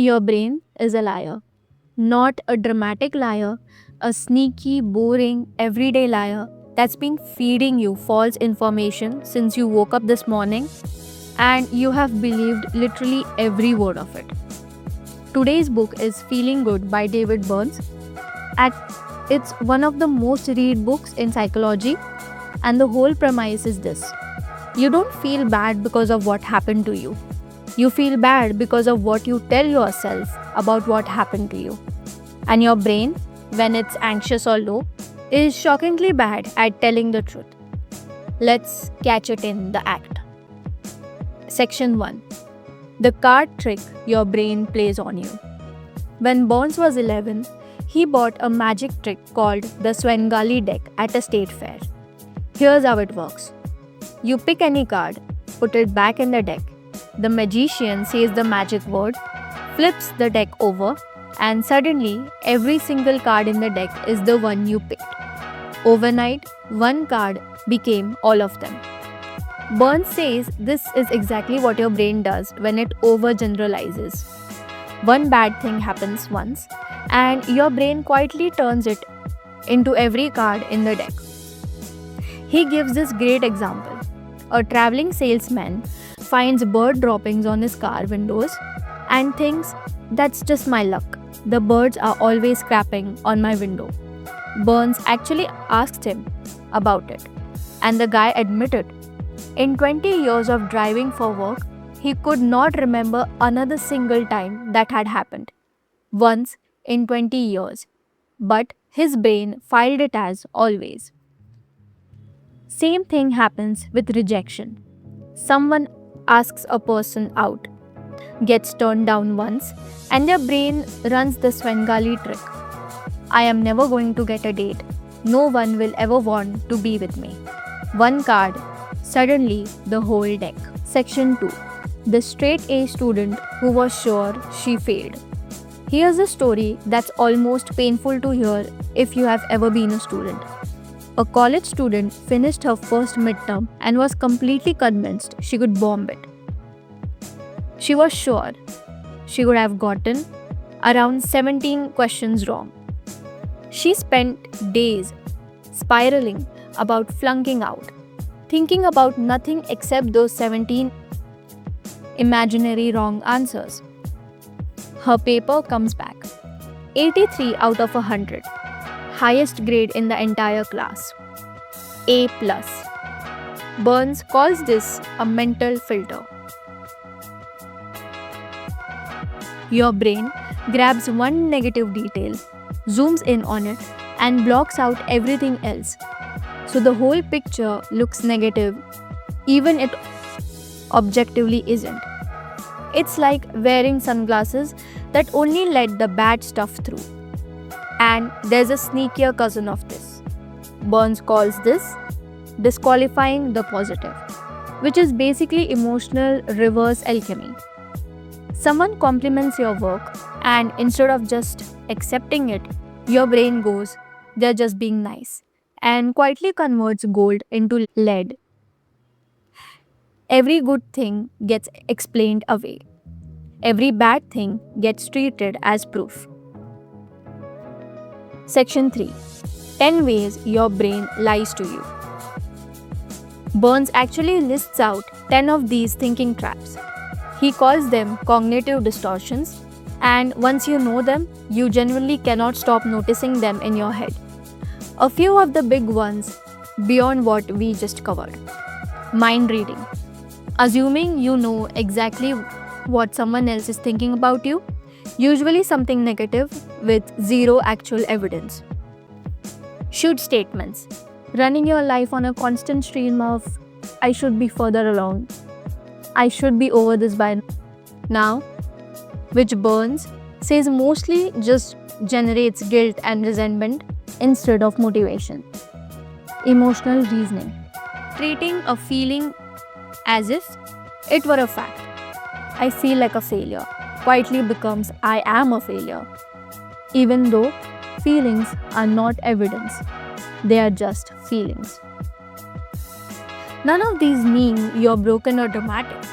Your brain is a liar. Not a dramatic liar, a sneaky, boring, everyday liar that's been feeding you false information since you woke up this morning and you have believed literally every word of it. Today's book is Feeling Good by David Burns. At It's one of the most read books in psychology, and the whole premise is this: you don't feel bad because of what happened to you. You feel bad because of what you tell yourself about what happened to you. And your brain, when it's anxious or low, is shockingly bad at telling the truth. Let's catch it in the act. Section 1: The card trick your brain plays on you. When Burns was 11, he bought a magic trick called the Svengali deck at a state fair. Here's how it works: you pick any card, put it back in the deck. The magician says the magic word, flips the deck over, and suddenly every single card in the deck is the one you picked. Overnight, one card became all of them. Burns says this is exactly what your brain does when it overgeneralizes. One bad thing happens once, and your brain quietly turns it into every card in the deck. He gives this great example. A traveling salesman finds bird droppings on his car windows and thinks, that's just my luck. The birds are always crapping on my window. Burns actually asked him about it, and the guy admitted. In 20 years of driving for work, he could not remember another single time that had happened. Once in 20 years. But his brain filed it as always. Same thing happens with rejection. Someone asks a person out, gets turned down once, and their brain runs the Svengali trick. I am never going to get a date. No one will ever want to be with me. One card, suddenly the whole deck. Section 2: The straight A student who was sure she failed. Here's a story that's almost painful to hear if you have ever been a student. A college student finished her first midterm and was completely convinced she could bomb it. She was sure she would have gotten around 17 questions wrong. She spent days spiraling about flunking out, thinking about nothing except those 17 imaginary wrong answers. Her paper comes back 83 out of 100, highest grade in the entire class, A+. Burns calls this a mental filter. Your brain grabs one negative detail, zooms in on it, and blocks out everything else. So the whole picture looks negative, even it objectively isn't. It's like wearing sunglasses that only let the bad stuff through. And there's a sneakier cousin of this. Burns calls this disqualifying the positive, which is basically emotional reverse alchemy. Someone compliments your work, and instead of just accepting it, your brain goes, they're just being nice, and quietly converts gold into lead. Every good thing gets explained away. Every bad thing gets treated as proof. Section 3: 10 ways your brain lies to you. Burns actually lists out 10 of these thinking traps. He calls them cognitive distortions, and once you know them, you genuinely cannot stop noticing them in your head. A few of the big ones beyond what we just covered. Mind reading. Assuming you know exactly what someone else is thinking about you, usually something negative with zero actual evidence. Should statements. Running your life on a constant stream of, I should be further along, I should be over this by now, which Burns says mostly just generates guilt and resentment instead of motivation. Emotional reasoning. Treating a feeling as if it were a fact. I feel like a failure quietly becomes I am a failure, even though feelings are not evidence, they are just feelings. None of these mean you're broken or dramatic.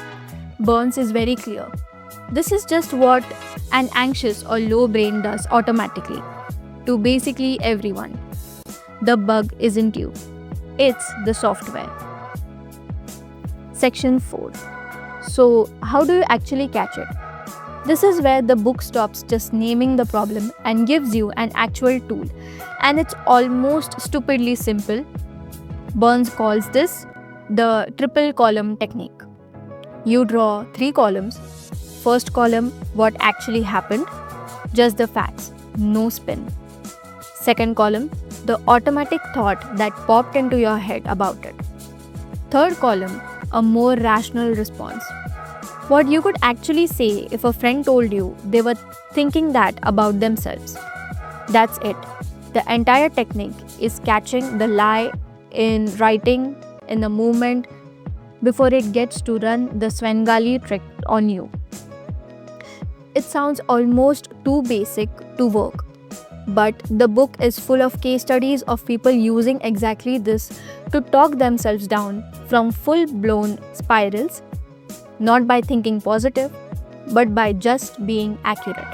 Burns is very clear. This is just what an anxious or low brain does automatically to basically everyone. The bug isn't you, it's the software. Section 4. So, how do you actually catch it? This is where the book stops just naming the problem and gives you an actual tool. And it's almost stupidly simple. Burns calls this the triple column technique. You draw 3 columns. First column, what actually happened, just the facts, no spin. Second column, the automatic thought that popped into your head about it. Third column, a more rational response. What you could actually say if a friend told you they were thinking that about themselves. That's it. The entire technique is catching the lie in writing, in the movement, before it gets to run the Svengali trick on you. It sounds almost too basic to work, but the book is full of case studies of people using exactly this to talk themselves down from full-blown spirals, not by thinking positive, but by just being accurate.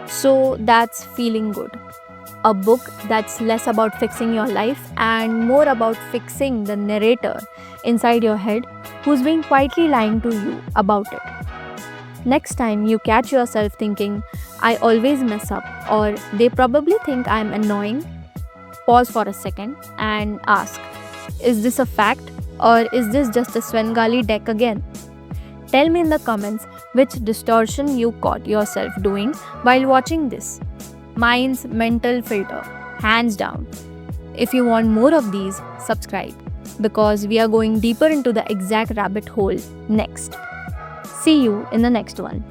So that's Feeling Good, a book that's less about fixing your life and more about fixing the narrator inside your head who's been quietly lying to you about it. Next time you catch yourself thinking, I always mess up, or they probably think I'm annoying, pause for a second and ask, is this a fact or is this just a Svengali deck again? Tell me in the comments which distortion you caught yourself doing while watching this. Mine's mental filter, hands down. If you want more of these, subscribe, because we are going deeper into the exact rabbit hole next. See you in the next one.